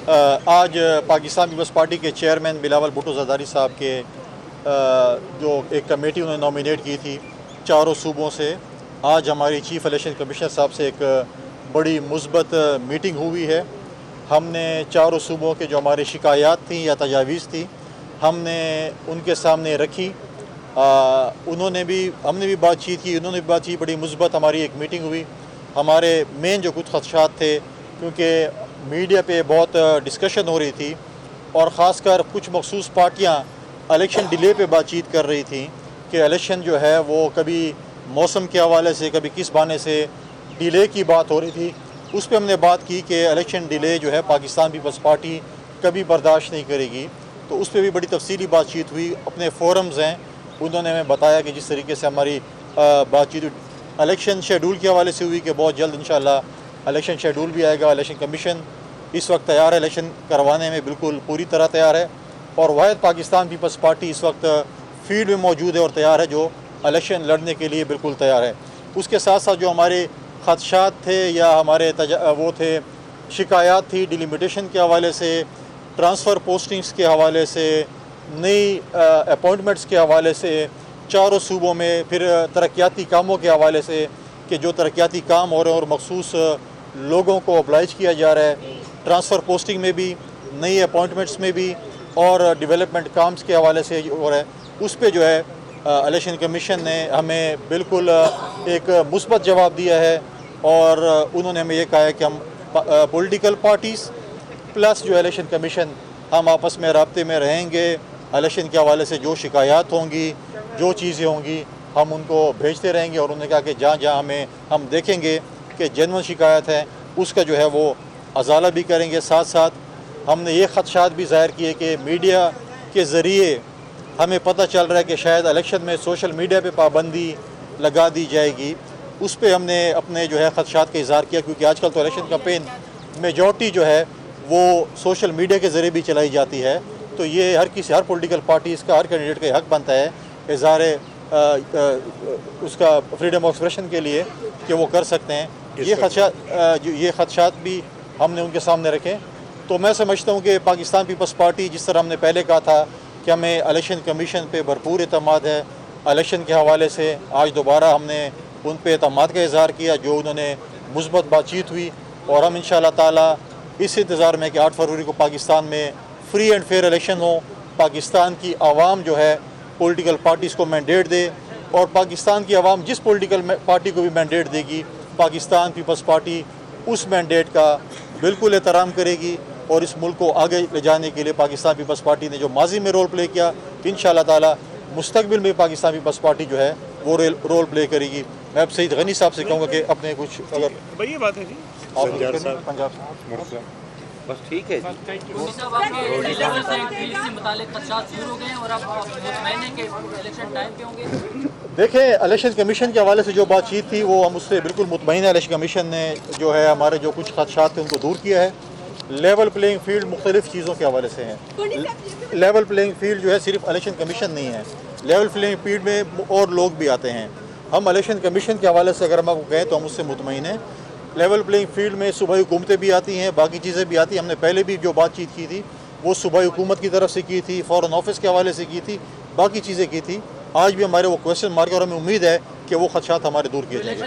आज Pakistan peoples party के chairman Bilawal Bhutto Zardari साहब के जो एक कमेटी उन्होंने नॉमिनेट की थी चारों सूबों से, आज हमारी चीफ इलेक्शन कमिश्नर साहब से एक बड़ी मुस्बत मीटिंग हुई है। हमने चारों सूबों के जो हमारे शिकायत थी या तजावीज़ थी हमने उनके सामने रखी। हमने भी बातचीत की, उन्होंने भी बात की। बड़ी मुस्बत हमारी एक मीटिंग हुई। हमारे मेन जो कुछ खदशात थे, क्योंकि मीडिया पे बहुत डिस्कशन हो रही थी और ख़ासकर कुछ मखसूस पार्टियाँ इलेक्शन डिले पे बातचीत कर रही थी कि इलेक्शन जो है वो कभी मौसम के हवाले से कभी किस बहाने से डिले की बात हो रही थी। उस पर हमने बात की कि इलेक्शन डिले जो है पाकिस्तान पीपल्स पार्टी कभी बर्दाश्त नहीं करेगी। तो उस पर भी बड़ी तफसीली बातचीत हुई। अपने फोरम्स हैं, उन्होंने हमें बताया कि जिस तरीके से हमारी बातचीत इलेक्शन शेड्यूल के हवाले से हुई कि बहुत जल्द इंशाल्लाह इलेक्शन शेड्यूल भी आएगा। इलेक्शन कमीशन इस वक्त तैयार है, इलेक्शन करवाने में बिल्कुल पूरी तरह तैयार है और वाहिद पाकिस्तान पीपल्स पार्टी इस वक्त फील्ड में मौजूद है और तैयार है, जो इलेक्शन लड़ने के लिए बिल्कुल तैयार है। उसके साथ साथ जो हमारे खदशात थे या हमारे वो थे शिकायत थी डिलिमिटेशन के हवाले से, ट्रांसफ़र पोस्टिंग्स के हवाले से, नई अपॉइंटमेंट्स के हवाले से, चारों सूबों में फिर तरक्याती कामों के हवाले से कि जो तरक्याती काम हो रहे हैं और मखसूस लोगों को अप्लाइज किया जा रहा है, ट्रांसफ़र पोस्टिंग में भी, नई अपॉइंटमेंट्स में भी और डेवलपमेंट काम्स के हवाले से हो रहा है। उस पर जो है इलेक्शन कमीशन ने हमें बिल्कुल एक मुस्बत जवाब दिया है और उन्होंने हमें ये कहा है कि हम पॉलिटिकल पार्टीज़ प्लस जो इलेक्शन कमीशन हम आपस में राब्ते में रहेंगे। इलेक्शन के हवाले से जो शिकायत होंगी, जो चीज़ें होंगी, हम उनको भेजते रहेंगे और उन्होंने कहा कि जहाँ जहाँ हम देखेंगे कि जेन्युइन शिकायत है उसका जो है वो अजाला भी करेंगे। साथ साथ हमने ये खदशात भी ज़ाहिर किए कि मीडिया के ज़रिए हमें पता चल रहा है कि शायद इलेक्शन में सोशल मीडिया पे पाबंदी लगा दी जाएगी। उस पर हमने अपने जो है खदशात का इज़हार किया, क्योंकि आजकल तो इलेक्शन कैंपेन मेजॉरिटी जो है वो सोशल मीडिया के ज़रिए भी चलाई जाती है। तो ये हर पॉलिटिकल पार्टी इसका हर कैंडिडेट का हक बनता है इज़हार उसका फ्रीडम ऑफ एक्सप्रेशन के लिए कि वो कर सकते हैं। ये खदशात भी हमने उनके सामने रखे। तो मैं समझता हूँ कि पाकिस्तान पीपल्स पार्टी, जिस तरह हमने पहले कहा था कि हमें इलेक्शन कमीशन पे भरपूर एतमाद है, इलेक्शन के हवाले से आज दोबारा हमने उन पे एतमाद का इज़हार किया जो उन्होंने मुस्बत बातचीत हुई। और हम इंशाअल्लाह ताला इस इंतज़ार में कि 8 फरवरी को पाकिस्तान में फ्री एंड फेयर इलेक्शन हो, पाकिस्तान की आवाम जो है पॉलिटिकल पार्टीज़ को मैंडेट दे और पाकिस्तान की आवाम जिस पॉलिटिकल पार्टी को भी मैंडेट देगी, पाकिस्तान पीपल्स पार्टी उस मैंडेट का बिल्कुल एहतराम करेगी। और इस मुल्क को आगे ले जाने के लिए पाकिस्तान पीपल्स पार्टी ने जो माजी में रोल प्ले किया, इंशाअल्लाह ताला मुस्तकबिल में पाकिस्तान पीपल्स पार्टी जो है वो रोल प्ले करेगी। मैं अब सईद गनी साहब से कहूँगा कि अपने कुछ अगर भाई ये बात है जी पंजाब बस ठीक है देखें, इलेक्शन कमीशन के हवाले से जो बातचीत थी वो हम उससे बिल्कुल मुतमईन है। इलेक्शन कमीशन ने जो है हमारे जो कुछ खदशात थे उनको दूर किया है। लेवल प्लेइंग फील्ड मुख्तलिफ चीज़ों के हवाले से हैं। लेवल प्लेइंग फील्ड जो है सिर्फ इलेक्शन कमीशन नहीं है, लेवल प्लेइंग फील्ड में और लोग भी आते हैं। हम इलेक्शन कमीशन के हवाले से अगर हम आपको कहें तो हम उससे मुतमईन हैं। लेवल प्लेइंग फील्ड में सूबाई हुकूमतें भी आती हैं, बाकी चीज़ें भी आती हैं। हमने पहले भी जो बातचीत की थी वो सूबाई हुकूमत की तरफ से की थी, फॉरेन ऑफिस के हवाले से की थी, बाकी चीज़ें की थी। आज भी हमारे वो क्वेश्चन मार्क और हमें उम्मीद है कि वो खदशात हमारे दूर किए जाएंगे।